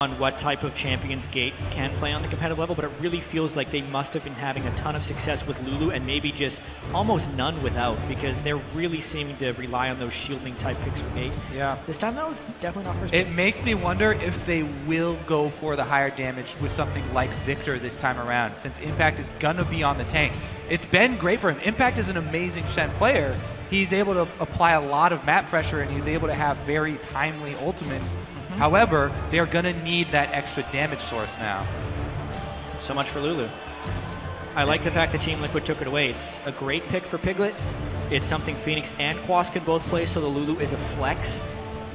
on what type of champions Gate can play on the competitive level, but it really feels like they must have been having a ton of success with Lulu and maybe just almost none without, because they're really seeming to rely on those shielding type picks for Gate. Yeah. This time though, it's definitely not first It pick. makes me wonder if they will go for the higher damage with something like Victor this time around, since Impact is gonna be on the tank. It's been great for him. Impact is an amazing Shen player. He's able to apply a lot of map pressure and he's able to have very timely ultimates. However, they're going to need that extra damage source now. So much for Lulu. I like the fact that Team Liquid took it away. It's a great pick for Piglet. It's something Phoenix and Quas can both play, so the Lulu is a flex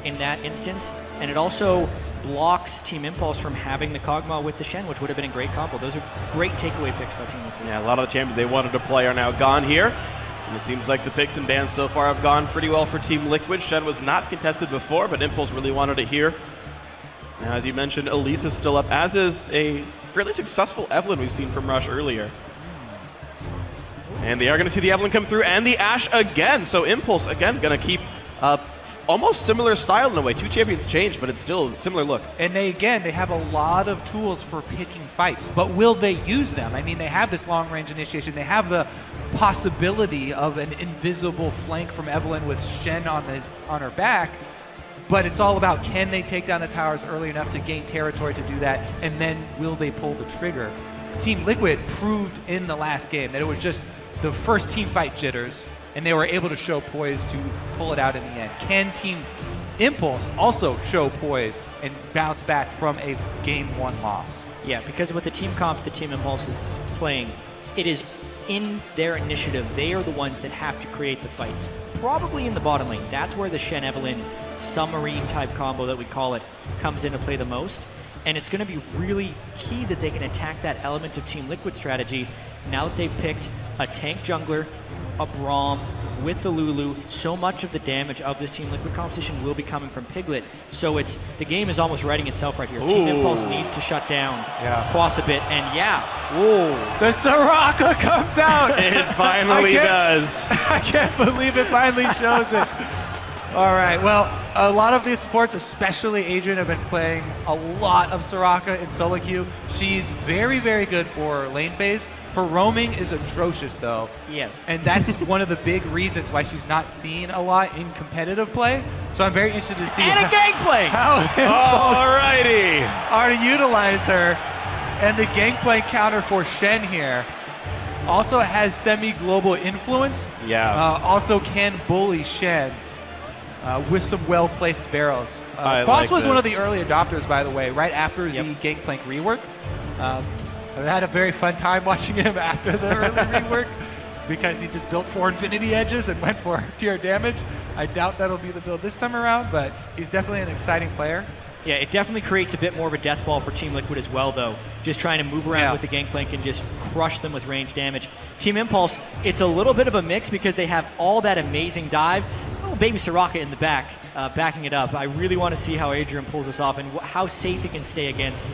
in that instance. And it also blocks Team Impulse from having the Kog'Maw with the Shen, which would have been a great combo. Those are great takeaway picks by Team Liquid. Yeah, a lot of the champions they wanted to play are now gone here. And it seems like the picks and bans so far have gone pretty well for Team Liquid. Shen was not contested before, but Impulse really wanted it here. Now, as you mentioned, Elise is still up, as is a fairly successful Evelynn we've seen from Rush earlier. And they are going to see the Evelynn come through, and the Ashe again. So Impulse, again, going to keep almost similar style in a way. Two champions changed, but it's still a similar look. And they have a lot of tools for picking fights, but will they use them? I mean, they have this long-range initiation. They have the possibility of an invisible flank from Evelynn with Shen on her back. But it's all about, can they take down the towers early enough to gain territory to do that, and then will they pull the trigger? Team Liquid proved in the last game that it was just the first team fight jitters, and they were able to show poise to pull it out in the end. Can Team Impulse also show poise and bounce back from a Game 1 loss? Yeah, because with the team comp the Team Impulse is playing, it is in their initiative. They are the ones that have to create the fights. Probably in the bottom lane. That's where the Shen Evelynn submarine type combo that we call it comes into play the most. And it's going to be really key that they can attack that element of Team Liquid strategy now that they've picked a tank jungler, a Braum, with the Lulu. So much of the damage of this Team Liquid composition will be coming from Piglet. So the game is almost writing itself right here. Ooh. Team Impulse needs to shut down Quas a bit, and the Soraka comes out! It finally does. I can't believe it finally shows it. All right, well, a lot of these supports, especially Adrian, have been playing a lot of Soraka in solo queue. She's very, very good for lane phase. Her roaming is atrocious, though. Yes. And that's one of the big reasons why she's not seen a lot in competitive play. So I'm very interested to see how Alrighty. are to utilize her. And the gangplank counter for Shen here also has semi-global influence. Yeah. Also can bully Shen. With some well-placed barrels. Quas like was one of this. the early adopters, by the way, right after the Gangplank rework. I had a very fun time watching him after the early rework because he just built 4 Infinity Edges and went for pure damage. I doubt that'll be the build this time around, but he's definitely an exciting player. Yeah, it definitely creates a bit more of a death ball for Team Liquid as well, though. Just trying to move around with the Gangplank and just crush them with range damage. Team Impulse, it's a little bit of a mix because they have all that amazing dive. Oh, baby Soraka in the back, backing it up. I really want to see how Adrian pulls this off and how safe he can stay against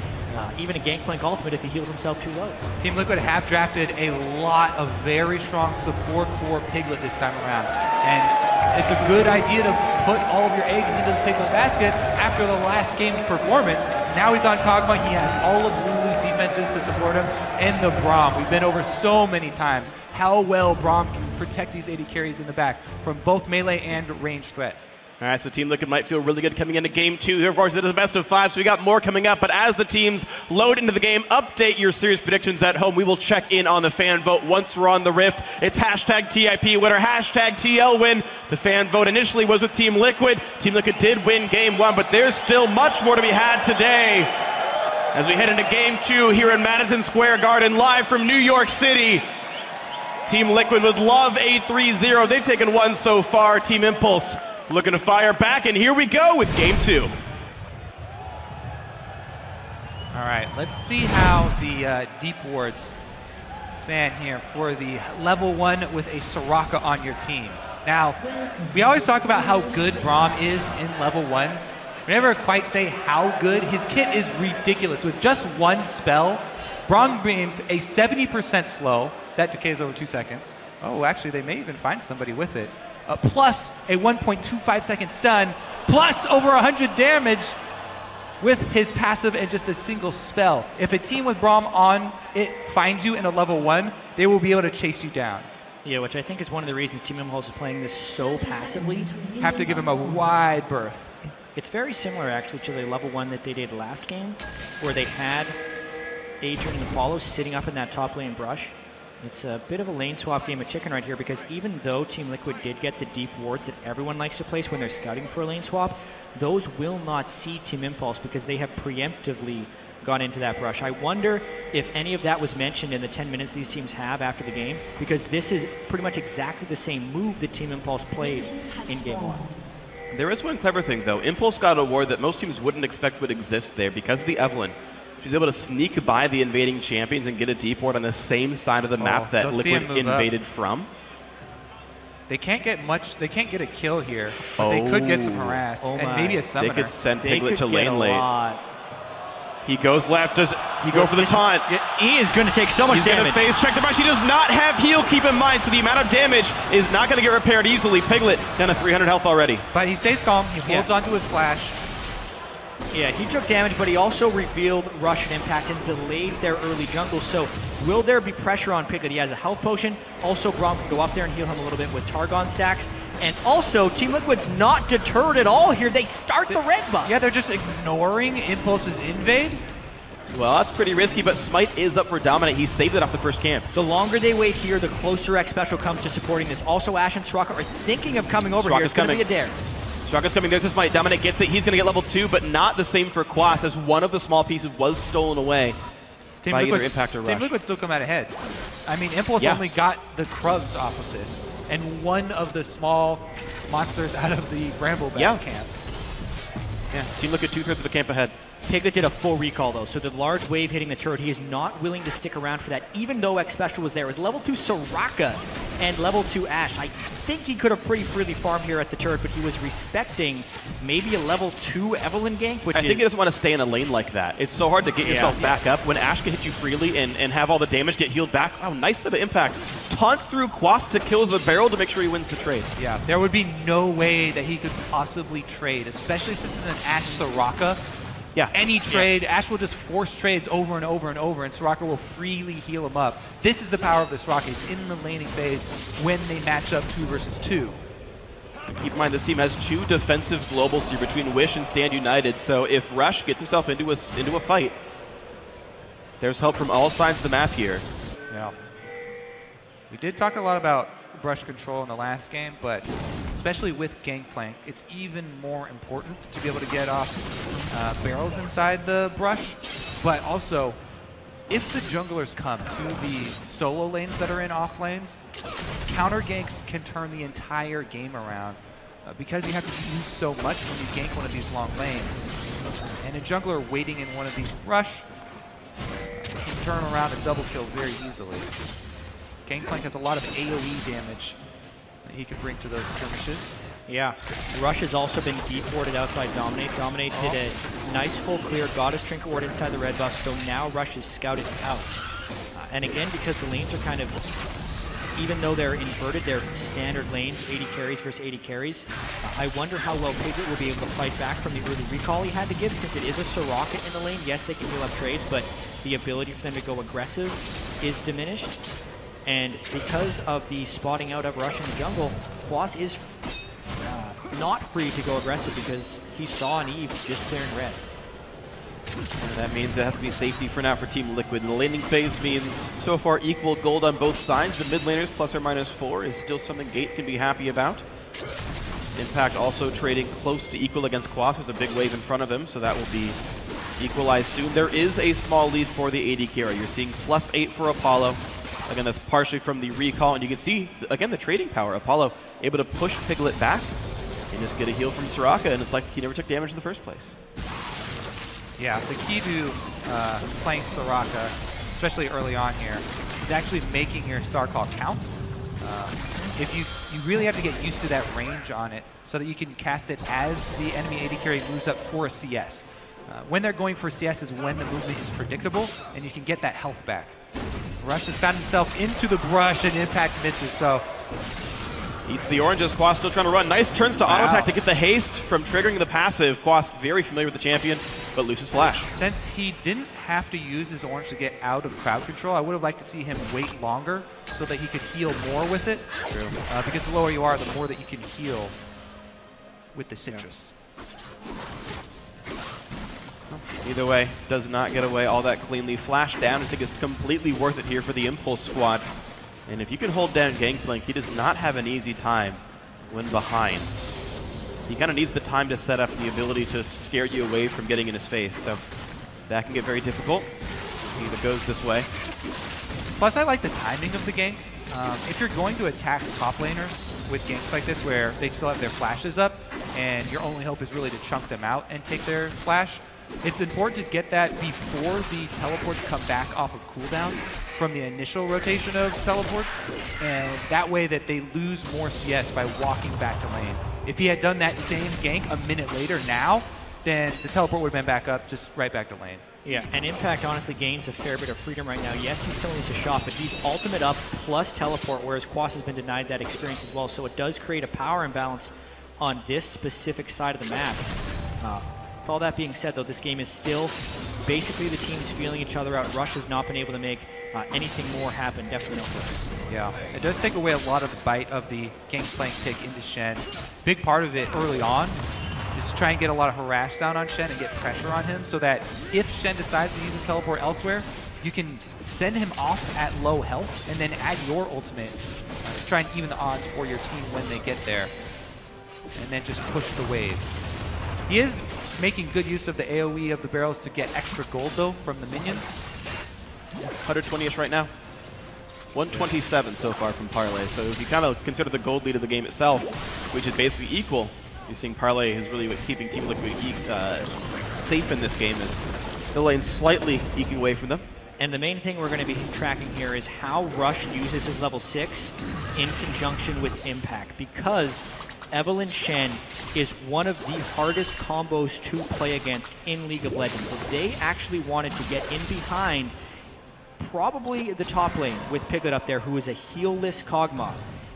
even a Gangplank ultimate if he heals himself too low. Team Liquid have drafted a lot of very strong support for Piglet this time around. And it's a good idea to put all of your eggs into the Piglet basket after the last game's performance. Now he's on Kog'Maw. He has all of Lulu's defenses to support him and the Braum. We've been over so many times how well Braum can protect these AD carries in the back from both melee and range threats. All right, so Team Liquid might feel really good coming into Game 2. Here, of course, it is a best of 5, so we got more coming up. But as the teams load into the game, update your series predictions at home. We will check in on the fan vote once we're on the Rift. It's hashtag TIP winner, hashtag TL win. The fan vote initially was with Team Liquid. Team Liquid did win Game 1, but there's still much more to be had today as we head into Game 2 here in Madison Square Garden, live from New York City. Team Liquid would love a 3-0. They've taken 1 so far. Team Impulse looking to fire back, and here we go with Game 2. All right, let's see how the deep wards span here for the level 1 with a Soraka on your team. Now, we always talk about how good Braum is in level 1s. We never quite say how good. His kit is ridiculous. With just 1 spell, Braum beams a 70% slow. That decays over 2 seconds. Oh, actually, they may even find somebody with it. Plus a 1.25 second stun, plus over 100 damage. with his passive and just a single spell. If a team with Braum on it finds you in a level 1, they will be able to chase you down. Yeah, which I think is one of the reasons Team Impulse is playing this so passively. Have to give him a wide berth. It's very similar, actually, to the level 1 that they did last game, where they had Adrian and Apollo sitting up in that top lane brush. It's a bit of a lane swap game of chicken right here, because even though Team Liquid did get the deep wards that everyone likes to place when they're scouting for a lane swap, those will not see Team Impulse because they have preemptively gone into that brush. I wonder if any of that was mentioned in the 10 minutes these teams have after the game, because this is pretty much exactly the same move that Team Impulse played in Game 1. There is one clever thing, though. Impulse got a ward that most teams wouldn't expect would exist there because of the Evelynn. She's able to sneak by the invading champions and get a deep ward on the same side of the map that Liquid invaded from. They can't get much. They can't get a kill here, but they could get some harass and maybe a summoner. They could send Piglet to lane late. He goes left. Does he go for the taunt? He is going to take so much damage. He's going to phase check the brush. He does not have heal, keep in mind, so the amount of damage is not going to get repaired easily. Piglet down to 300 health already. But he stays calm. He holds onto his flash. Yeah, he took damage, but he also revealed Russian Impact and delayed their early jungle. So will there be pressure on Piglet? He has a health potion. Also, Braum can go up there and heal him a little bit with Targon stacks. And also, Team Liquid's not deterred at all here. They start the red buff. Yeah, they're just ignoring Impulse's invade. Well, that's pretty risky, but Smite is up for Dominate. He saved it off the first camp. The longer they wait here, the closer X Special comes to supporting this. Also, Ashe and Soraka are thinking of coming over here. It's going to be a dare. Soraka's coming. There's a Smite. Dominate gets it. He's going to get level 2, but not the same for Quas, as one of the small pieces was stolen away by either Impact or Rush. Team Liquid still come out ahead. I mean, Impulse only got the Krubs off of this, and one of the small monsters out of the Brambleback camp. Yeah, Team Liquid 2/3 of a camp ahead. Piglet did a full recall, though, so the large wave hitting the turret, he is not willing to stick around for that, even though X Special was there. It was level 2 Soraka and level 2 Ashe. I think he could have pretty freely farmed here at the turret, but he was respecting maybe a level 2 Evelynn gank, which I think he doesn't want to stay in a lane like that. It's so hard to get yourself back up. When Ashe can hit you freely and have all the damage get healed back, wow, nice bit of impact. Taunts through Quas to kill the barrel to make sure he wins the trade. Yeah, there would be no way that he could possibly trade, especially since it's an Ashe Soraka. Yeah. Any trade, Ashe will just force trades over and over and over, and Soraka will freely heal him up. This is the power of the Soraka. He's in the laning phase when they match up 2 versus 2. Keep in mind, this team has 2 defensive globals here between Wish and Stand United, so if Rush gets himself into a fight, there's help from all sides of the map here. Yeah. We did talk a lot about brush control in the last game, but especially with Gangplank, it's even more important to be able to get off barrels inside the brush. But also, if the junglers come to the solo lanes that are in off lanes, counter ganks can turn the entire game around because you have to use so much when you gank one of these long lanes. And a jungler waiting in one of these brush can turn around a double kill very easily. Gangplank has a lot of AoE damage that he could bring to those skirmishes. Yeah, Rush has also been deep warded out by Dominate. Dominate did a nice full clear, got his Trinket Ward inside the red buff, so now Rush is scouted out. And again, because the lanes are kind of, even though they're inverted, they're standard lanes, 80 carries versus 80 carries. I wonder how well Piglet will be able to fight back from the early recall he had to give, since it is a Soraka in the lane. Yes, they can heal up trades, but the ability for them to go aggressive is diminished. And because of the spotting out of Rush in the jungle, Quas is not free to go aggressive because he saw an Eve just clearing red. And that means it has to be safety for now for Team Liquid. The laning phase means so far equal gold on both sides. The mid laners ±4 is still something Gate can be happy about. Impact also trading close to equal against Quas. There's a big wave in front of him, so that will be equalized soon. There is a small lead for the AD carry. You're seeing +8 for Apollo. Again, that's partially from the recall, and you can see, again, the trading power. Apollo able to push Piglet back and just get a heal from Soraka, and it's like he never took damage in the first place. Yeah, the key to playing Soraka, especially early on here, is actually making your star call count. If you really have to get used to that range on it so that you can cast it as the enemy AD carry moves up for a CS. When they're going for CS is when the movement is predictable, and you can get that health back. Rush has found himself into the brush, and Impact misses, so Eats the oranges. Quas still trying to run. Nice turns to auto attack to get the haste from triggering the passive. Quas very familiar with the champion, but loses flash. Since he didn't have to use his orange to get out of crowd control, I would have liked to see him wait longer so that he could heal more with it. True. Because the lower you are, the more that you can heal with the citrus. Either way, does not get away all that cleanly. Flash down, I think, is completely worth it here for the Impulse squad. And if you can hold down Gangplank, he does not have an easy time when behind. He kind of needs the time to set up the ability to scare you away from getting in his face. So that can get very difficult. See if it goes this way. Plus, I like the timing of the gank. If you're going to attack top laners with ganks like this, where they still have their flashes up, and your only hope is really to chunk them out and take their flash, it's important to get that before the teleports come back off of cooldown from the initial rotation of teleports, and that way that they lose more CS by walking back to lane. If he had done that same gank a minute later now, then the teleport would have been back up, just right back to lane. Yeah, and Impact honestly gains a fair bit of freedom right now. Yes, he still needs to shot, but he's ultimate up plus teleport, whereas Quas has been denied that experience as well. So it does create a power imbalance on this specific side of the map. With all that being said, though, this game is still basically the teams feeling each other out. Rush has not been able to make anything more happen. Definitely no play. Yeah, it does take away a lot of the bite of the Gangplank pick into Shen. Big part of it early on is to try and get a lot of harass down on Shen and get pressure on him so that if Shen decides to use his teleport elsewhere, you can send him off at low health and then add your ultimate to try and even the odds for your team when they get there, and then just push the wave. He is making good use of the AoE of the barrels to get extra gold, though, from the minions. 120-ish right now. 127 so far from Parlay. So if you kind of consider the gold lead of the game itself, which is basically equal, you're seeing Parlay is really what's keeping Team Liquid safe in this game, is the lane slightly eking away from them. And the main thing we're going to be tracking here is how Rush uses his level 6 in conjunction with Impact, because Evelynn Shen is one of the hardest combos to play against in League of Legends. If they actually wanted to get in behind probably the top lane with Piglet up there, who is a heal-less Kog'Maw,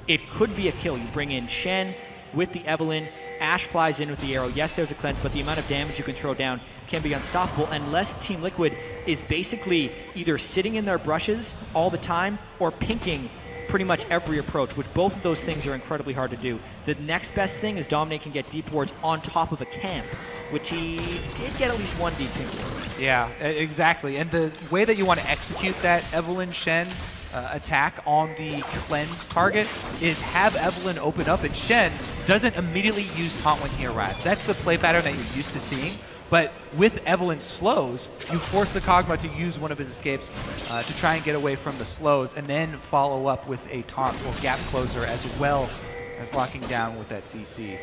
it could be a kill. You bring in Shen with the Evelynn, Ashe flies in with the arrow. Yes, there's a cleanse, but the amount of damage you can throw down can be unstoppable unless Team Liquid is basically either sitting in their brushes all the time or pinking pretty much every approach, which both of those things are incredibly hard to do. The next best thing is Dominate can get deep wards on top of a camp, which he did get at least one deep pink ward. Yeah, exactly. And the way that you want to execute that Evelynn Shen attack on the cleanse target is have Evelynn open up, and Shen doesn't immediately use taunt when he arrives. That's the play pattern that you're used to seeing. But with Evelynn slows, you force the Kog'Maw to use one of his escapes to try and get away from the slows, and then follow up with a taunt or gap closer as well as locking down with that CC.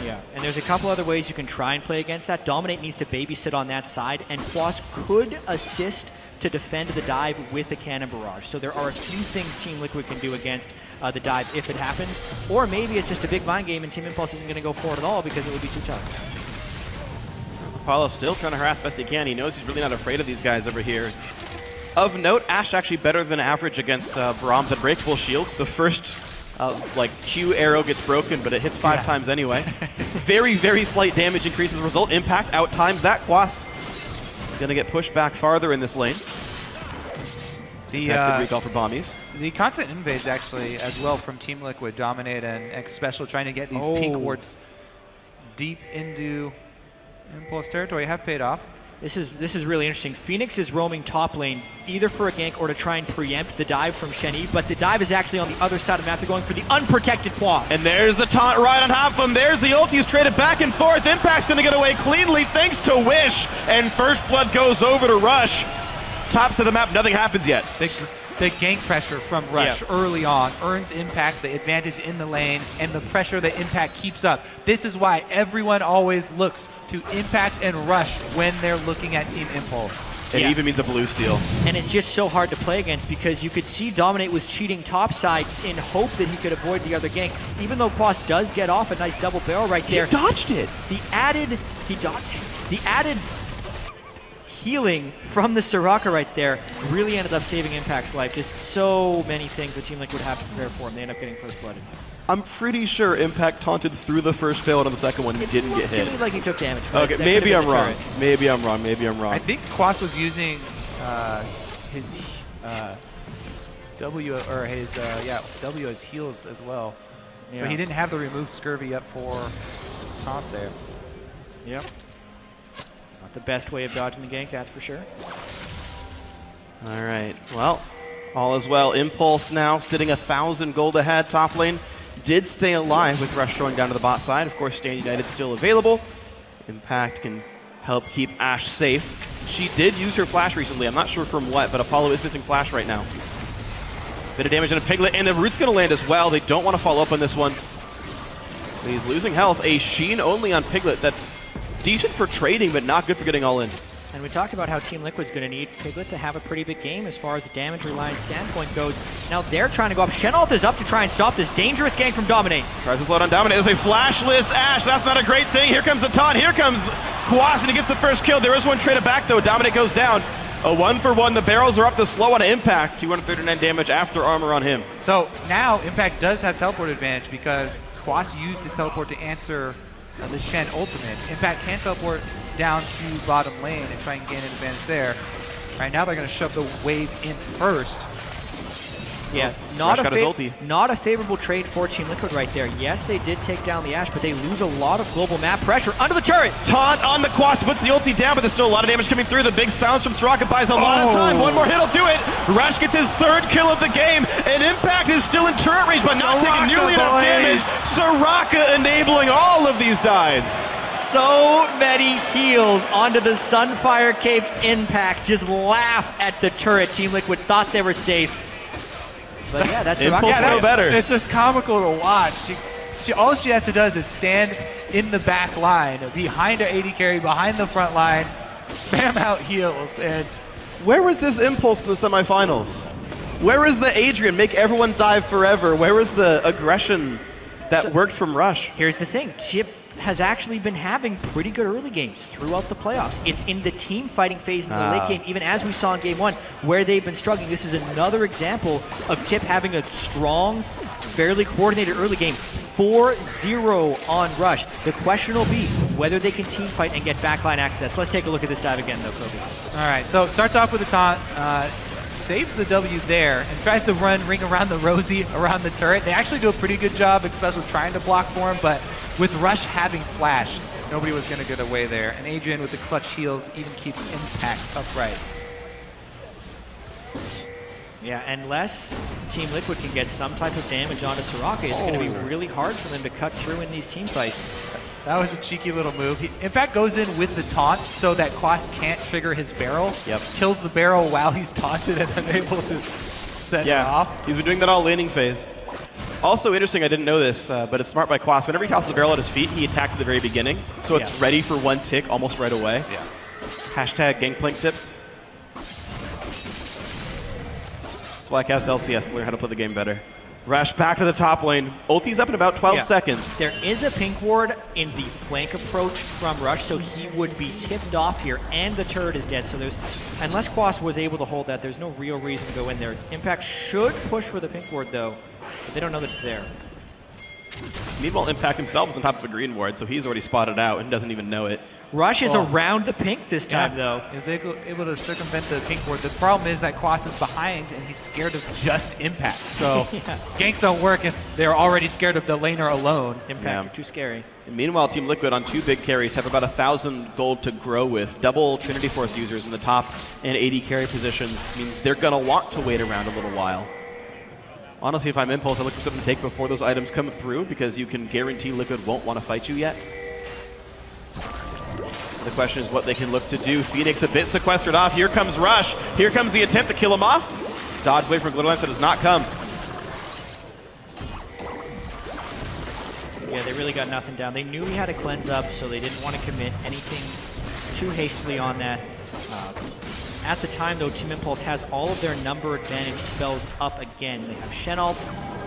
Yeah, and there's a couple other ways you can try and play against that. Dominate needs to babysit on that side, and Quas could assist to defend the dive with a Cannon Barrage. So there are a few things Team Liquid can do against the dive if it happens, or maybe it's just a big mind game and Team Impulse isn't going to go for it at all because it would be too tough. Apollo still trying to harass best he can. He knows he's really not afraid of these guys over here. Of note, Ashe actually better than average against Brahms at Breakable Shield. The first Q arrow gets broken, but it hits 5 times anyway. Very, very slight damage increase as a result. Impact out times that. Quas gonna get pushed back farther in this lane. The recall for Bombies. The constant invades actually as well from Team Liquid, Dominate and X Special, trying to get these pink wards deep into Impulse territory have paid off. This is really interesting. Phoenix is roaming top lane either for a gank or to try and preempt the dive from Shen, but the dive is actually on the other side of the map. They're going for the unprotected Quas. And there's the taunt right on top of him. There's the ult. He's traded back and forth. Impact's going to get away cleanly thanks to Wish. And First Blood goes over to Rush. Tops of the map, nothing happens yet. The gank pressure from Rush early on earns Impact the advantage in the lane, and the pressure that Impact keeps up. This is why everyone always looks to Impact and Rush when they're looking at Team Impulse. It even means a blue steal. And it's just so hard to play against because you could see Dominate was cheating topside in hope that he could avoid the other gank. Even though Quas does get off a nice double barrel right there. He dodged it. The added healing from the Soraka right there really ended up saving Impact's life. Just so many things the Team Liquid would have to prepare for, and they end up getting first blooded. I'm pretty sure Impact taunted through the first fail, and on the second one he didn't get hit. It looked like he took damage. Okay, maybe I'm wrong. Maybe I'm wrong. Maybe I'm wrong. I think Quas was using his W or his W as heals as well. Yeah. So he didn't have the remove scurvy up for taunt there. Yep. Not the best way of dodging the gank, that's for sure. All right. Well, all is well. Impulse now sitting 1,000 gold ahead. Top lane did stay alive with Rush showing down to the bot side. Of course, Stand United still available. Impact can help keep Ashe safe. She did use her flash recently. I'm not sure from what, but Apollo is missing flash right now. Bit of damage on a Piglet, and the root's going to land as well. They don't want to follow up on this one. He's losing health. A Sheen only on Piglet. That's decent for trading, but not good for getting all in. And we talked about how Team Liquid's going to need Piglet to have a pretty big game as far as a damage reliant standpoint goes. Now they're trying to go up. Shenalt is up to try and stop this dangerous gank from Dominate. Tries to slow down Dominate. There's a flashless Ashe. That's not a great thing. Here comes the taunt. Here comes Quas, and he gets the first kill. There is one traded back, though. Dominate goes down. A 1-for-1. The barrels are up the slow on Impact. 239 damage after armor on him. So now Impact does have teleport advantage because Quas used his teleport to answer the Shen ultimate. Impact can teleport down to bottom lane and try and gain an advantage there. Right now they're going to shove the wave in first. Yeah, not a favorable trade for Team Liquid right there. Yes, they did take down the Ashe, but they lose a lot of global map pressure under the turret. Taunt on the Quas, puts the ulti down, but there's still a lot of damage coming through. The big sounds from Soraka buys a lot of time. One more hit will do it. Rush gets his 3rd kill of the game, and Impact is still in turret range, but not taking nearly enough damage. Soraka enabling all of these dives. So many heals onto the Sunfire Caves. Impact just laugh at the turret. Team Liquid thought they were safe. But yeah, that's Impulse no better. It's just comical to watch. All she has to do is stand in the back line, behind her AD carry, behind the front line, spam out heals. And where was this Impulse in the semifinals? Where was the Adrian, make everyone dive forever? Where was the aggression that worked from Rush? Here's the thing. Chip has actually been having pretty good early games throughout the playoffs. It's in the team fighting phase in the late game, even as we saw in Game 1, where they've been struggling. This is another example of Chip having a strong, fairly coordinated early game. 4-0 on Rush. The question will be whether they can team fight and get backline access. Let's take a look at this dive again, though, Kobe. All right, so it starts off with a taunt. Saves the W there and tries to ring around the Rosie around the turret. They actually do a pretty good job, especially trying to block for him, but with Rush having flash, nobody was going to get away there. And Adrian with the clutch heals even keeps Impact upright. Yeah, unless Team Liquid can get some type of damage onto Soraka, it's going to be really hard for them to cut through in these team fights. That was a cheeky little move. Impact goes in with the taunt so that Quas can't trigger his barrel. Yep. Kills the barrel while he's taunted and unable to set it off. He's been doing that all laning phase. Also interesting, I didn't know this, but it's smart by Quas. Whenever he tosses the barrel at his feet, he attacks at the very beginning. So it's ready for one tick almost right away. Yeah. Hashtag Gangplank tips. That's why I cast LCS, learn how to play the game better. Rush back to the top lane. Ulti's up in about 12 seconds. There is a pink ward in the flank approach from Rush, so he would be tipped off here, and the turret is dead. So there's, unless Quas was able to hold that, there's no real reason to go in there. Impact should push for the pink ward, though, but they don't know that it's there. Meanwhile, Impact himself is on top of a green ward, so he's already spotted out and doesn't even know it. Rush is around the pink this time, though. He's able to circumvent the pink ward. The problem is that Quas is behind, and he's scared of just Impact. So ganks don't work if they're already scared of the laner alone. Impact, you're too scary. And meanwhile, Team Liquid on 2 big carries have about 1,000 gold to grow with. Double Trinity Force users in the top and AD carry positions means they're going to want to wait around a little while. Honestly, if I'm Impulse, I look for something to take before those items come through because you can guarantee Liquid won't want to fight you yet. The question is what they can look to do. Phoenix a bit sequestered off. Here comes Rush. Here comes the attempt to kill him off. Dodge away from Glitterlance, that does not come. Yeah, they really got nothing down. They knew he had a cleanse up, so they didn't want to commit anything too hastily on that. At the time, though, Team Impulse has all of their number advantage spells up again. They have Shen ult.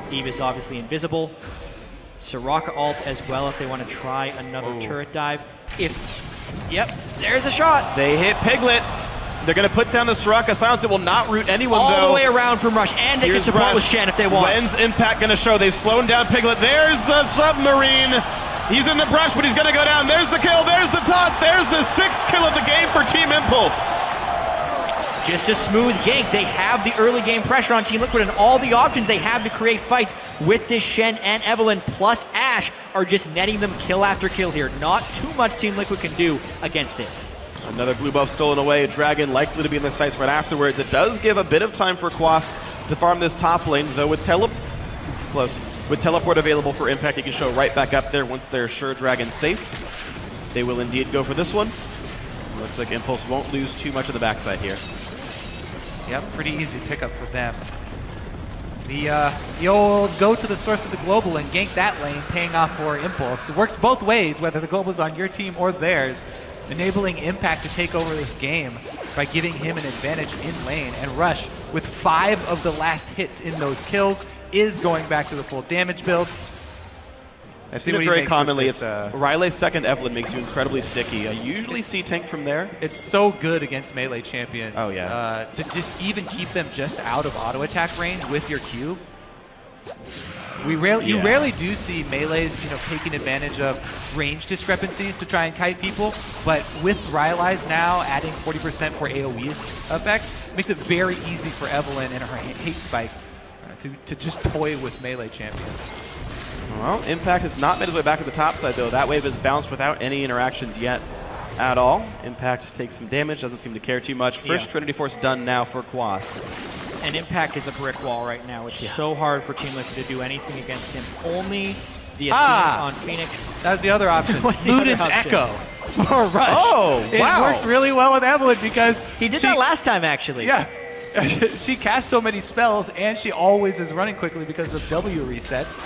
Eve is obviously invisible. Soraka ult as well if they want to try another turret dive. Yep, there's a shot. They hit Piglet. They're going to put down the Soraka silence. It will not root anyone, All though. the way around from Rush, and they can support Rush. with Shen if they want. When's Impact going to show? They've slowed down Piglet. There's the submarine. He's in the brush, but he's going to go down. There's the kill. There's the taunt. There's the 6th kill of the game for Team Impulse. Just a smooth gank. They have the early game pressure on Team Liquid, and all the options they have to create fights with this Shen and Evelynn plus Ashe are just netting them kill after kill here. Not too much Team Liquid can do against this. Another blue buff stolen away. A Dragon likely to be in the sights right afterwards. It does give a bit of time for Quas to farm this top lane, though with teleport available for Impact, he can show right back up there once they're sure Dragon's safe. They will indeed go for this one. Looks like Impulse won't lose too much of the backside here. Yep, pretty easy pickup for them. The old go to the source of the global and gank that lane, paying off for Impulse. It works both ways, whether the global's on your team or theirs, enabling Impact to take over this game by giving him an advantage in lane. And Rush, with 5 of the last hits in those kills, is going back to the full damage build. I've seen it very commonly. It's Riley's second Evelynn makes you incredibly sticky. I usually see tank from there. It's so good against melee champions. Oh, yeah. To just even keep them just out of auto attack range with your Q. You rarely do see melees, taking advantage of range discrepancies to try and kite people. But with Rylai's now adding 40% for AoE's effects, makes it very easy for Evelynn and her hate spike to just toy with melee champions. Well, Impact has not made his way back to the top side, though. That wave has bounced without any interactions yet at all. Impact takes some damage, doesn't seem to care too much. First Trinity Force done now for Quas. And Impact is a brick wall right now. It's so hard for Team Liquid to do anything against him. Only the Athenes on Phoenix. That was the other option. Luden's Echo for Rush. Oh, wow. It works really well with Evelynn because he did that last time, actually. Yeah. She casts so many spells, and she always is running quickly because of W resets.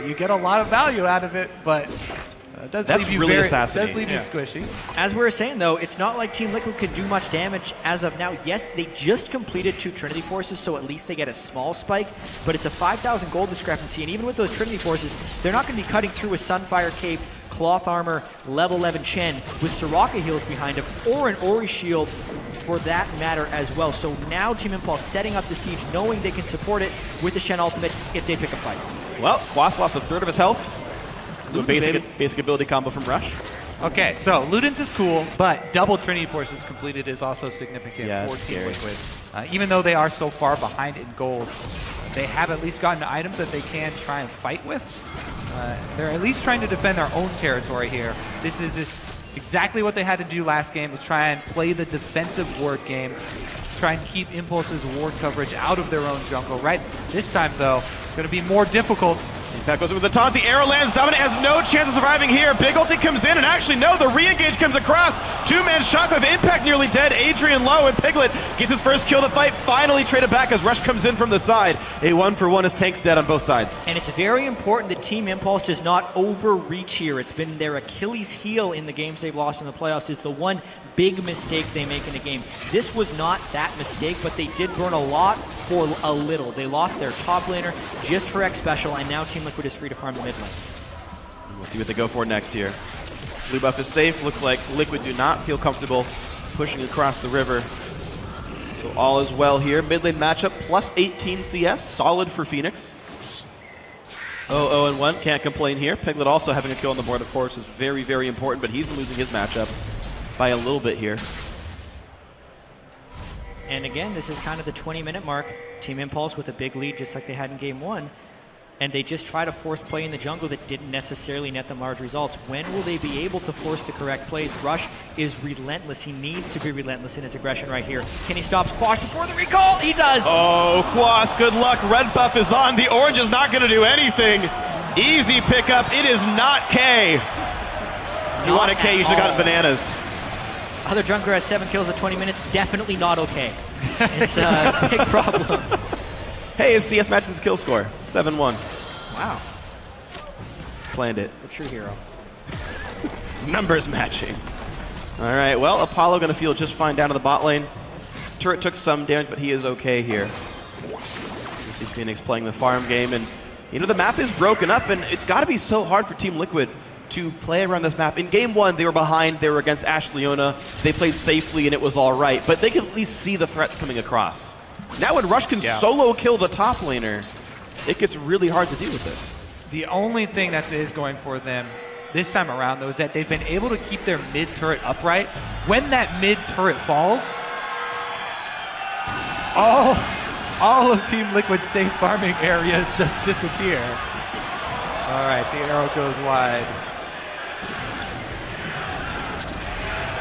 You get a lot of value out of it, but it does leave you really you squishy. As we were saying, though, it's not like Team Liquid could do much damage as of now. Yes, they just completed 2 Trinity Forces, so at least they get a small spike, but it's a 5,000 gold discrepancy, and even with those Trinity Forces, they're not going to be cutting through with Sunfire Cape, Cloth Armor, level 11 Shen, with Soraka heals behind him, or an Ori Shield for that matter as well. So now Team Impulse setting up the siege, knowing they can support it with the Shen ultimate if they pick a fight. Well, Quas lost a third of his health. A basic ability combo from Rush. Okay, so Luden's is cool, but double Trinity Forces completed is also significant for Team Liquid. Even though they are so far behind in gold, they have at least gotten items that they can try and fight with. They're at least trying to defend their own territory here. This is exactly what they had to do last game, was try and play the defensive ward game, try and keep Impulse's ward coverage out of their own jungle. Right this time, though, it's going to be more difficult. Impact goes with the taunt. The arrow lands. Dominant has no chance of surviving here. Big ulti comes in, and actually, no, the re-engage comes across. 2-man shockwave. Impact nearly dead. Adrian low, and Piglet gets his first kill of the fight. Finally traded back as Rush comes in from the side. A 1-for-1 as Tank's dead on both sides. And it's very important that Team Impulse does not overreach here. It's been their Achilles heel in the games they've lost in the playoffs, is the one big mistake they make in a game. This was not that mistake, but they did burn a lot for a little. They lost their top laner just for X Special, and now Team Liquid is free to farm the mid lane. We'll see what they go for next here. Blue buff is safe. Looks like Liquid do not feel comfortable pushing across the river. So all is well here. Mid lane matchup, plus 18 CS. Solid for Phoenix. 0-0-1, can't complain here. Piglet also having a kill on the board, of course, is very, very important, but he's been losing his matchup by a little bit here. And again, this is kind of the 20-minute mark. Team Impulse with a big lead, just like they had in Game 1. And they just try to force play in the jungle that didn't necessarily net them large results. When will they be able to force the correct plays? Rush is relentless. He needs to be relentless in his aggression right here. Can he stop Squash before the recall? He does! Oh, Quas, good luck. Red buff is on. The orange is not going to do anything. Easy pickup. It is not K. If you want a K, you should have gotten bananas. Other jungler has 7 kills in 20 minutes. Definitely not okay. It's a big problem. Hey, his CS matches his kill score. 7-1. Wow. Planned it. The true hero. Numbers matching. All right, well, Apollo going to feel just fine down to the bot lane. Turret took some damage, but he is okay here. You see Phoenix playing the farm game, and the map is broken up, and it's got to be so hard for Team Liquid to play around this map. In game 1, they were behind, they were against Ash Leona, they played safely and it was all right, but they could at least see the threats coming across. Now when Rush can solo kill the top laner, it gets really hard to deal with this. The only thing that is going for them this time around, though, is that they've been able to keep their mid-turret upright. When that mid-turret falls, all of Team Liquid's safe farming areas just disappear. All right, the arrow goes wide.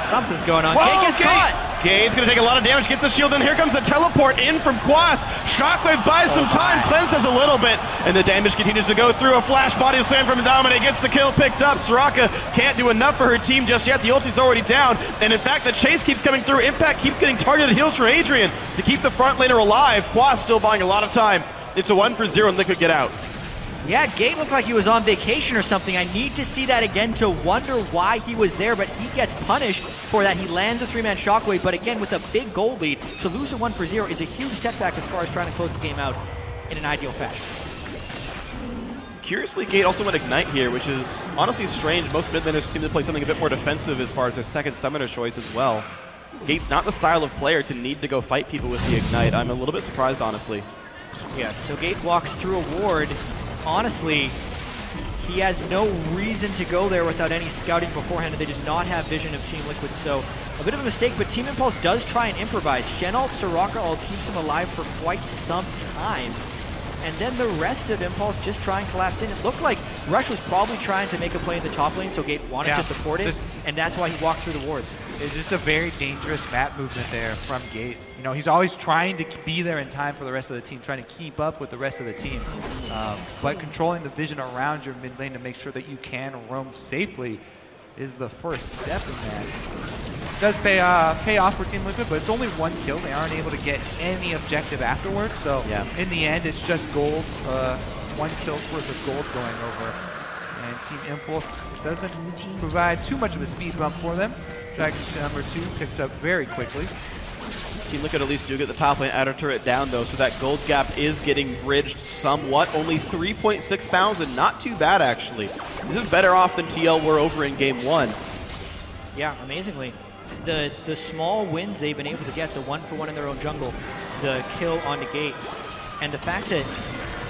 Something's going on. Gate gets caught. Gate's gonna take a lot of damage, gets the shield, and here comes the teleport in from Quas. Shockwave buys some time, cleanses a little bit, and the damage continues to go through. A flash body slam from Dominic, gets the kill picked up. Soraka can't do enough for her team just yet. The ulti's already down, and in fact, the chase keeps coming through. Impact keeps getting targeted heals from Adrian to keep the front laner alive. Quas still buying a lot of time. It's a 1-for-0, and Liquid get out. Yeah, Gate looked like he was on vacation or something. I need to see that again to wonder why he was there, but he gets punished for that. He lands a 3-man shockwave, but again, with a big gold lead, to lose a 1-for-0 is a huge setback as far as trying to close the game out in an ideal fashion. Curiously, Gate also went Ignite here, which is honestly strange. Most mid laners seem to play something a bit more defensive as far as their second summoner choice as well. Gate's not the style of player to need to go fight people with the Ignite. I'm a little bit surprised, honestly. Yeah, so Gate walks through a ward. Honestly, he has no reason to go there without any scouting beforehand, and they did not have vision of Team Liquid, so a bit of a mistake, but Team Impulse does try and improvise. Shen ult, Soraka ult keeps him alive for quite some time, and then the rest of Impulse just try and collapse in. It looked like Rush was probably trying to make a play in the top lane, so Gate wanted to support it, and that's why he walked through the wards. It's just a very dangerous map movement there from Gate. You know, he's always trying to be there in time for the rest of the team, trying to keep up with the rest of the team. But controlling the vision around your mid lane to make sure that you can roam safely is the first step in that. It does pay off for Team Liquid, but it's only 1 kill. They aren't able to get any objective afterwards, so in the end, it's just gold, 1 kill's worth of gold going over. And Team Impulse doesn't provide too much of a speed bump for them. Dragon number 2 picked up very quickly. Team Liquid at least do get the top lane outer turret down though, so that gold gap is getting bridged somewhat. Only 3.6 thousand, not too bad actually. This is better off than TL were over in game 1. Yeah, amazingly. The small wins they've been able to get, the 1-for-1 in their own jungle, the kill on the Gate, and the fact that,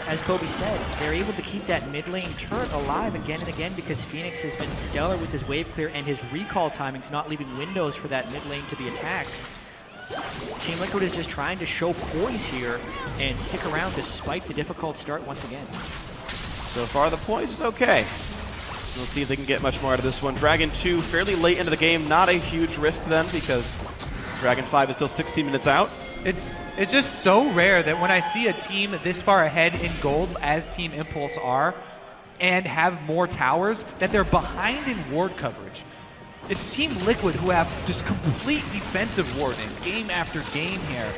as Kobe said, they're able to keep that mid lane turret alive again and again because Phoenix has been stellar with his wave clear and his recall timings, not leaving windows for that mid lane to be attacked. Team Liquid is just trying to show poise here and stick around despite the difficult start once again. So far the poise is okay. We'll see if they can get much more out of this one. Dragon 2 fairly late into the game, not a huge risk to them because Dragon 5 is still 16 minutes out. It's just so rare that when I see a team this far ahead in gold as Team Impulse are and have more towers, that they're behind in ward coverage. It's Team Liquid who have just complete defensive warding game after game here.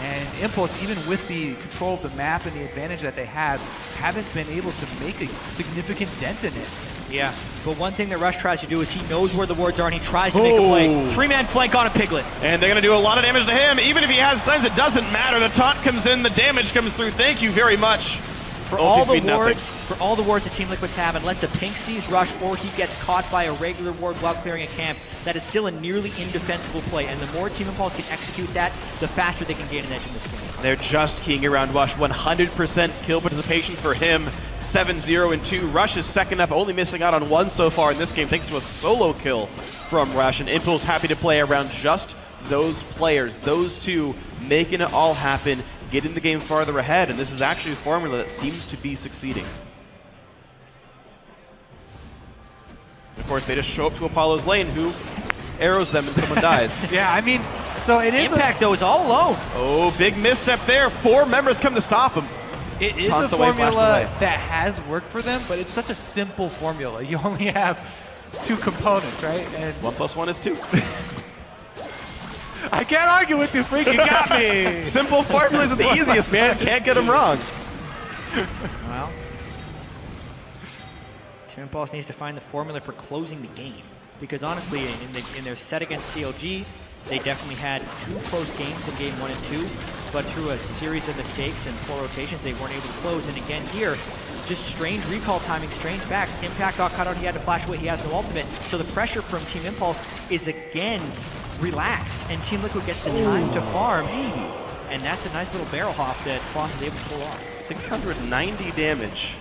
And Impulse, even with the control of the map and the advantage that they have, haven't been able to make a significant dent in it. Yeah, but one thing that Rush tries to do is he knows where the wards are and he tries to make a play. 3-man flank on a Piglet. And they're going to do a lot of damage to him. Even if he has cleanse, it doesn't matter. The taunt comes in, the damage comes through. Thank you very much. For all the wards that Team Liquids have, unless a pink sees Rush or he gets caught by a regular ward while clearing a camp, that is still a nearly indefensible play. And the more Team Impulse can execute that, the faster they can gain an edge in this game. They're just keying around Rush. 100% kill participation for him. 7-0 and 2. Rush is second up, only missing out on 1 so far in this game thanks to a solo kill from Rush. And Impulse happy to play around just those players, those two, making it all happen, getting the game farther ahead, and this is actually a formula that seems to be succeeding. Of course, they just show up to Apollo's lane, who arrows them and someone dies. Yeah, I mean, so it is Impact, though, is all alone. Oh, big misstep there. 4 members come to stop him. It is a formula that has worked for them, but it's such a simple formula. You only have 2 components, right? And 1 + 1 is 2. I can't argue with you, freaking got me. Simple formulas are the easiest, man. Can't get them wrong. Well, Team Impulse needs to find the formula for closing the game. Because honestly, in their set against CLG, they definitely had 2 close games in game 1 and 2. but through a series of mistakes and poor rotations, they weren't able to close. And again here, just strange recall timing, strange backs. Impact got cut out, he had to flash away, he has no ultimate. So the pressure from Team Impulse is again relaxed, and Team Liquid gets the time to farm. And that's a nice little barrel hop that Quas is able to pull off. 690 damage.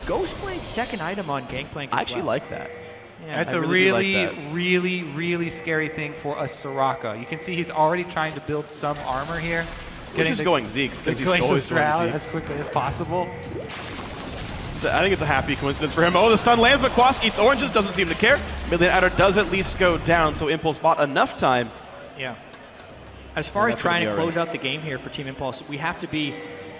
Ghostblade's second item on Gangplank. I actually like that. Yeah, That's I a really do like really, that. really scary thing for a Soraka. You can see he's already trying to build some armor here. Which is going Zeke's, because he's always going Stroud Zeke's. as quickly as possible. I think it's a happy coincidence for him. Oh, the stun lands, but Quas eats oranges, doesn't seem to care. Mid lane outer does at least go down, so Impulse bought enough time. Yeah. As far as that's trying to gonna be close out the game here for Team Impulse, we have to be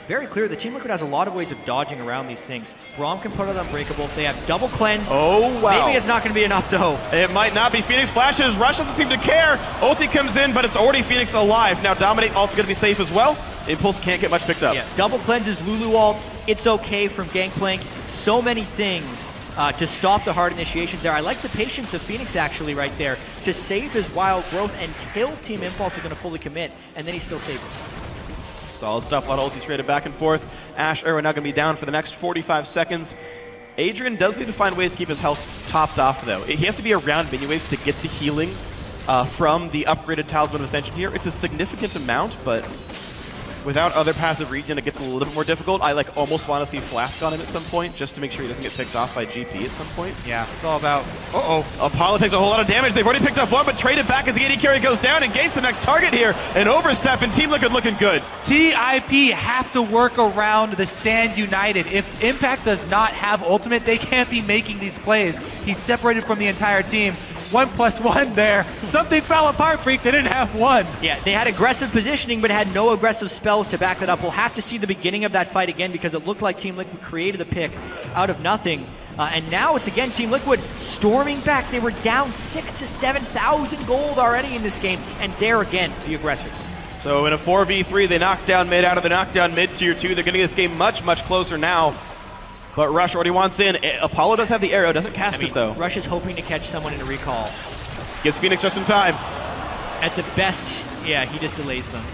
very clear that Team Liquid has a lot of ways of dodging around these things. Braum can put it Unbreakable. They have double cleanse. Oh, wow. Maybe it's not going to be enough, though. It might not be. Phoenix flashes. Rush doesn't seem to care. Ulti comes in, but it's already Phoenix alive. Now Dominate also going to be safe as well. Impulse can't get much picked up. Yeah, double cleanses Lulu ult. It's okay from Gangplank. So many things to stop the hard initiations there. I like the patience of Phoenix actually right there to save his wild growth until Team Impulse are going to fully commit, and then he still saves us. Solid stuff. A lot of ultis traded back and forth. Ash Arrow now going to be down for the next 45 seconds. Adrian does need to find ways to keep his health topped off, though. He has to be around mini waves to get the healing from the upgraded Talisman of Ascension here. It's a significant amount, but without other passive regen, it gets a little bit more difficult. I almost want to see Flask on him at some point, just to make sure he doesn't get picked off by GP at some point. Yeah, it's all about... Apollo takes a whole lot of damage. They've already picked up one, but traded back as the AD carry goes down and gates the next target here. An overstep, and Team Liquid looking good. TIP have to work around the Stand United. If Impact does not have ultimate, they can't be making these plays. He's separated from the entire team. 1+1 there. Something fell apart, Freak. They didn't have one. Yeah, they had aggressive positioning, but had no aggressive spells to back that up. We'll have to see the beginning of that fight again because it looked like Team Liquid created the pick out of nothing. And now it's again Team Liquid storming back. They were down 6,000 to 7,000 gold already in this game, and they're again the aggressors. So in a 4v3, they knocked down mid. Out of the knockdown mid tier 2, they're getting this game much, much closer now. But Rush already wants in. Apollo does have the arrow, doesn't cast it though. Rush is hoping to catch someone in a recall. Gives Phoenix just some time. At the best, yeah, he just delays them.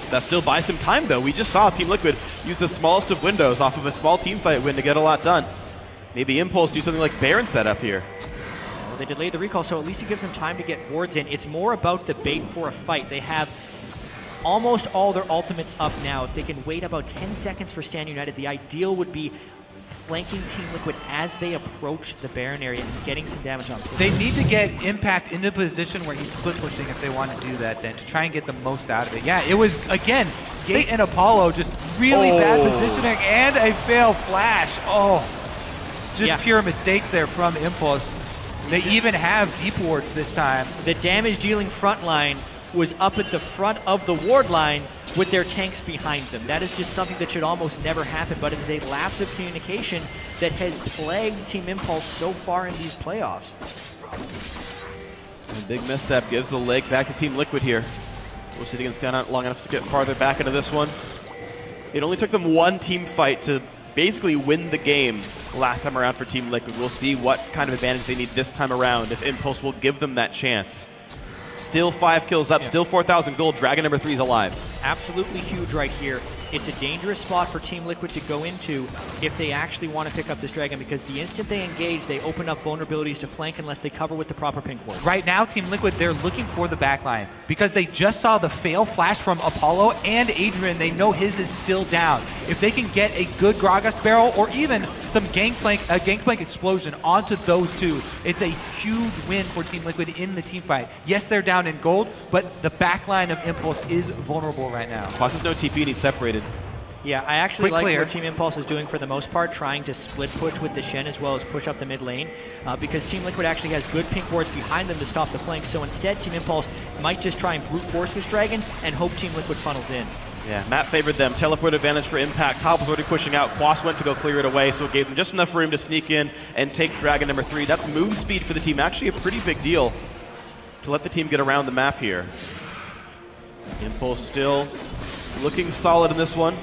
That still buys some time though. We just saw Team Liquid use the smallest of windows off of a small team fight win to get a lot done. Maybe Impulse do something like Baron setup here. Well, they delayed the recall, so at least it gives them time to get wards in. It's more about the bait for a fight. They have almost all their ultimates up now. If they can wait about 10 seconds for Stand United, the ideal would be flanking Team Liquid as they approach the Baron area and getting some damage on. They need to get Impact into a position where he's split pushing if they want to do that then, to try and get the most out of it. Yeah, it was, again, Gate and Apollo just really bad positioning and a fail flash. Just pure mistakes there from Impulse. They even have deep wards this time. The damage dealing front line was up at the front of the ward line with their tanks behind them. That is just something that should almost never happen, but it is a lapse of communication that has plagued Team Impulse so far in these playoffs. A big misstep gives the leg back to Team Liquid here. We'll see if they can stand out long enough to get farther back into this one. It only took them one team fight to basically win the game last time around for Team Liquid. We'll see what kind of advantage they need this time around, if Impulse will give them that chance. Still 5 kills up, still 4,000 gold. Dragon number 3 is alive. Absolutely huge right here. It's a dangerous spot for Team Liquid to go into if they actually want to pick up this Dragon, because the instant they engage, they open up vulnerabilities to flank unless they cover with the proper pink ward. Right now, Team Liquid, they're looking for the backline because they just saw the fail flash from Apollo and Adrian. They know his is still down. If they can get a good Gragas barrel or even some Gangplank explosion onto those two, it's a huge win for Team Liquid in the team fight. Yes, they're down in gold, but the backline of Impulse is vulnerable right now. Plus, there's no TP and he's separated. Yeah, I actually Quick like clear. what Team Impulse is doing for the most part, trying to split push with the Shen as well as push up the mid lane, because Team Liquid actually has good pink wards behind them to stop the flank. So instead, Team Impulse might just try and brute force this Dragon and hope Team Liquid funnels in. Yeah, Matt favored them. Teleport advantage for Impact. Top was already pushing out. Quas went to go clear it away, so it gave them just enough room to sneak in and take Dragon number 3. That's move speed for the team. Actually a pretty big deal to let the team get around the map here. Impulse still looking solid in this one.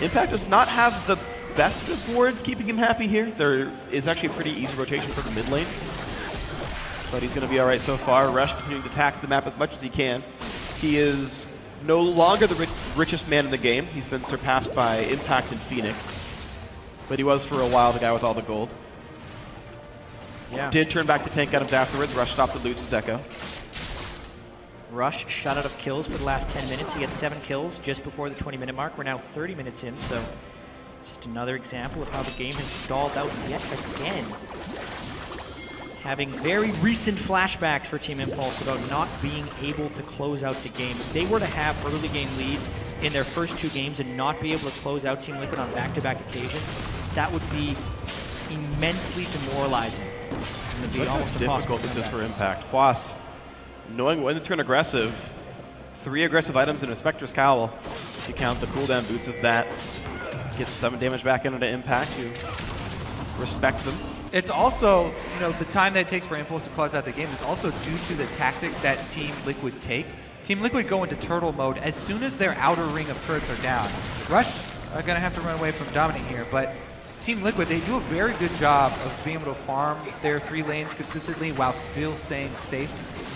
Impact does not have the best of wards keeping him happy here. There is actually a pretty easy rotation for the mid lane, but he's going to be all right so far. Rush continuing to tax the map as much as he can. He is No longer the richest man in the game. He's been surpassed by Impact and Phoenix. But he was for a while the guy with all the gold. Yeah. Did turn back to tank items afterwards. Rush stopped the loot with Zeko. Rush shut out of kills for the last 10 minutes. He gets 7 kills just before the 20-minute mark. We're now 30 minutes in, so just another example of how the game has stalled out yet again. Having very recent flashbacks for Team Impulse about not being able to close out the game. If they were to have early game leads in their first 2 games and not be able to close out Team Liquid on back-to-back occasions, that would be immensely demoralizing. And it'd be almost impossible. Difficult this is for Impact. Quas, knowing when to turn aggressive, 3 aggressive items in a Spectre's Cowl. If you count the cooldown boots as that. Gets 7 damage back into Impact, who respects him. It's also, you know, the time that it takes for Impulse to close out the game is also due to the tactic that Team Liquid take. Team Liquid go into turtle mode as soon as their outer ring of turrets are down. Rush are going to have to run away from Dominate here, but Team Liquid, they do a very good job of being able to farm their 3 lanes consistently while still staying safe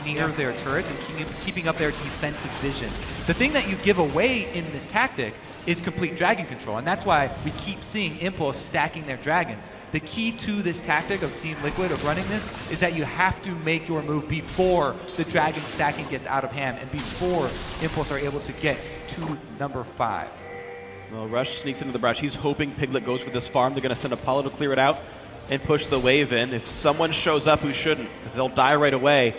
near their turrets and keeping up their defensive vision. The thing that you give away in this tactic is complete dragon control, and that's why we keep seeing Impulse stacking their dragons. The key to this tactic of Team Liquid of running this is that you have to make your move before the dragon stacking gets out of hand and before Impulse are able to get to number 5. Well, Rush sneaks into the brush. He's hoping Piglet goes for this farm. They're going to send Apollo to clear it out and push the wave in. If someone shows up who shouldn't, they'll die right away.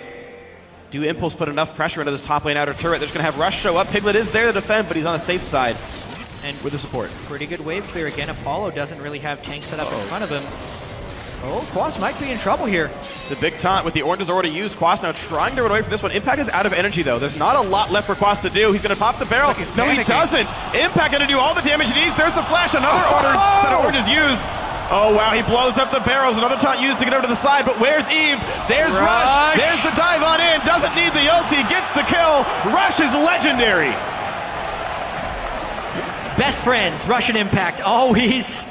Do Impulse put enough pressure into this top lane outer turret? They're just going to have Rush show up. Piglet is there to defend, but he's on the safe side. And with the support. Pretty good wave clear again. Apollo doesn't really have tanks set up in front of him. Oh, Quas might be in trouble here. The big taunt with the oranges already used. Quas now trying to run away from this one. Impact is out of energy though. There's not a lot left for Quas to do. He's going to pop the barrel. No, he doesn't. Impact going to do all the damage he needs. There's the flash. Another set of oranges used. Oh wow, he blows up the barrels. Another taunt used to get over to the side, but where's Eve? There's Rush. There's the dive on in. Doesn't need the ulti. Gets the kill. Rush is legendary. Best friends, Rush and Impact, always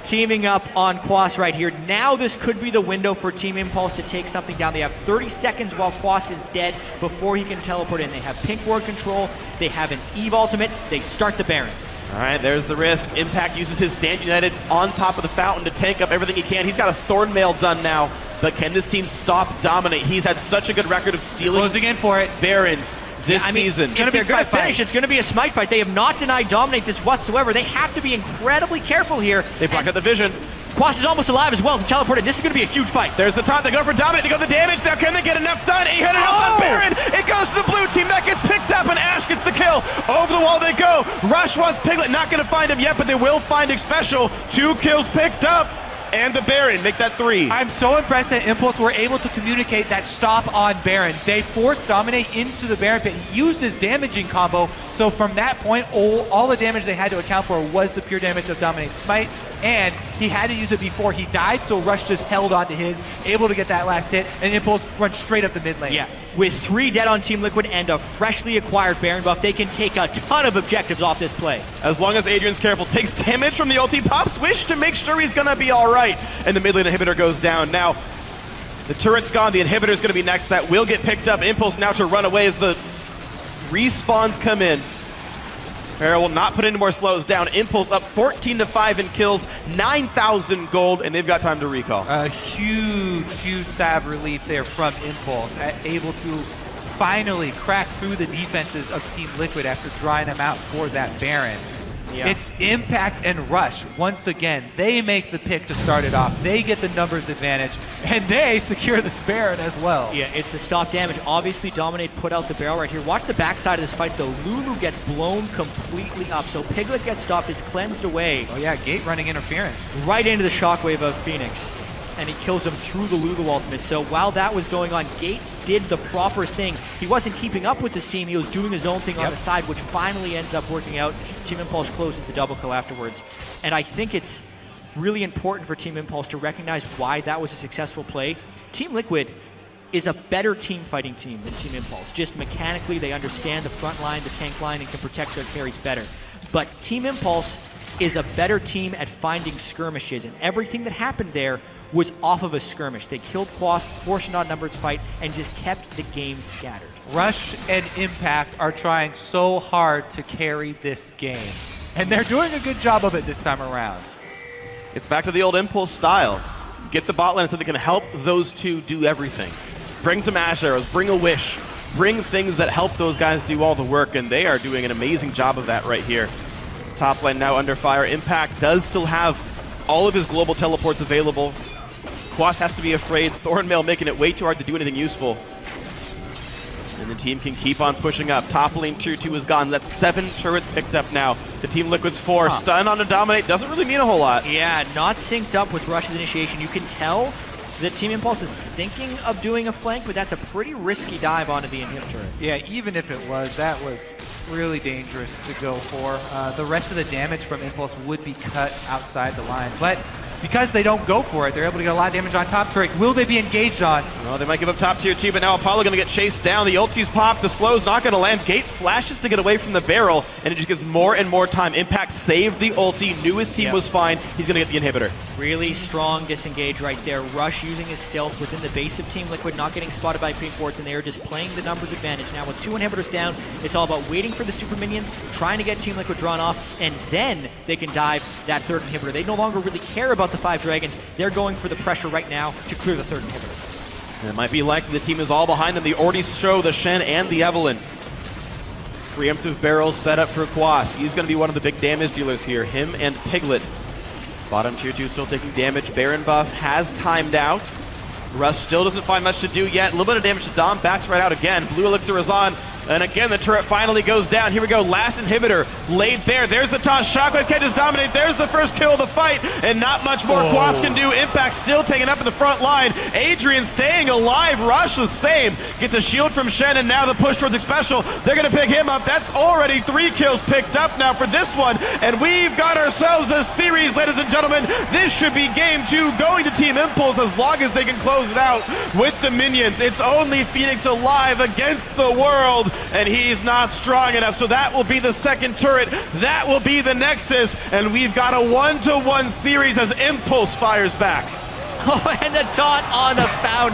teaming up on Quas right here. Now this could be the window for Team Impulse to take something down. They have 30 seconds while Quas is dead before he can teleport in. They have pink ward control, they have an Eve ultimate, they start the Baron. All right, there's the risk. Impact uses his Stand United on top of the fountain to tank up everything he can. He's got a Thornmail done now, but can this team stop Dominate? He's had such a good record of stealing closing in for it. Barons this season. It's going to be a smite fight. It's going to be a smite fight. They have not denied Dominate this whatsoever. They have to be incredibly careful here. They block out the vision. Quas is almost alive as well to teleport in. This is going to be a huge fight. There's the taunt. They go for Dominate. They go the damage. Now can they get enough done? 800 health on Baron. It goes to the blue team. That gets picked up and Ash gets the kill. Over the wall they go. Rush wants Piglet. Not going to find him yet, but they will find Xpecial. 2 kills picked up. And the Baron, make that 3. I'm so impressed that Impulse were able to communicate that stop on Baron. They forced Dominate into the Baron pit. He used his damaging combo, so from that point, all the damage they had to account for was the pure damage of Dominate's smite, and he had to use it before he died, so Rush just held onto his, able to get that last hit, and Impulse runs straight up the mid lane. Yeah, with 3 dead on Team Liquid and a freshly acquired Baron buff, they can take a ton of objectives off this play. As long as Adrian's careful, takes damage from the ulti, pops Wish to make sure he's gonna be all right. And the mid lane inhibitor goes down. Now, the turret's gone, the inhibitor's gonna be next. That will get picked up. Impulse now to run away as the respawns come in. Peril will not put any more slows down. Impulse up 14-5 in kills, 9,000 gold, and they've got time to recall. A huge salve relief there from Impulse, able to finally crack through the defenses of Team Liquid after drying them out for that Baron. Yeah. It's Impact and Rush. Once again, they make the pick to start it off. They get the numbers advantage, and they secure this Baron as well. Yeah, it's the stop damage. Obviously, Dominate put out the barrel right here. Watch the backside of this fight, though. Lulu gets blown completely up, so Piglet gets stopped. It's cleansed away. Oh yeah, Gate running interference. Right into the shockwave of Phoenix. And he kills him through the Lulu ultimate. So while that was going on, Gate did the proper thing. He wasn't keeping up with this team. He was doing his own thing on the side, which finally ends up working out. Team Impulse closes the double kill afterwards. And I think it's really important for Team Impulse to recognize why that was a successful play. Team Liquid is a better team fighting team than Team Impulse. Just mechanically, they understand the front line, the tank line, and can protect their carries better. But Team Impulse is a better team at finding skirmishes, and everything that happened there was off of a skirmish. They killed Quas, forced an odd numbered fight, and just kept the game scattered. Rush and Impact are trying so hard to carry this game. And they're doing a good job of it this time around. It's back to the old Impulse style. Get the bot lane so they can help those two do everything. Bring some Ash Arrows, bring a Wish, bring things that help those guys do all the work, and they are doing an amazing job of that right here. Top lane now under fire. Impact does still have all of his global teleports available. Quas has to be afraid. Thornmail making it way too hard to do anything useful. And the team can keep on pushing up. Top lane tier 2 is gone. That's 7 turrets picked up now. The Team Liquid's 4. Stun on a Dominate doesn't really mean a whole lot. Yeah, not synced up with Rush's initiation. You can tell that Team Impulse is thinking of doing a flank, but that's a pretty risky dive onto the inhib turret. Yeah, even if it was, that was really dangerous to go for. The rest of the damage from Impulse would be cut outside the line. But because they don't go for it, they're able to get a lot of damage on top turret. Will they be engaged on? Well, they might give up top tier 2, but now Apollo going to get chased down. The ulti's pop, the slow's not going to land. Gate flashes to get away from the barrel, and it just gives more and more time. Impact saved the ulti, knew his team was fine. He's going to get the inhibitor. Really strong disengage right there. Rush using his stealth within the base of Team Liquid, not getting spotted by pink wards, and they are just playing the numbers advantage. Now with 2 inhibitors down, it's all about waiting for the super minions, trying to get Team Liquid drawn off, and then they can dive that 3rd inhibitor. They no longer really care about the 5 dragons. They're going for the pressure right now to clear the 3rd inhibitor. And it might be likely the team is all behind them. They already show the Shen and the Evelynn. Preemptive barrels set up for Quas. He's going to be one of the big damage dealers here. Him and Piglet. Bottom tier 2 still taking damage. Baron buff has timed out. Russ still doesn't find much to do yet. A little bit of damage to Dom. Backs right out again. Blue Elixir is on. And again, the turret finally goes down. Here we go. Last inhibitor laid bare. There's the taunt. Shockwave catches Dominate. There's the first kill of the fight. And not much more Quas can do. Impact still taken up in the front line. Adrian staying alive. Rush the same. Gets a shield from Shen, and now the push towards Xpecial. They're going to pick him up. That's already 3 kills picked up now for this one. And we've got ourselves a series, ladies and gentlemen. This should be game 2 going to Team Impulse as long as they can close it out with the minions. It's only Phoenix alive against the world. And he's not strong enough, so that will be the 2nd turret. That will be the Nexus, and we've got a 1-to-1 series as Impulse fires back. Oh, and the taunt on the Foundry.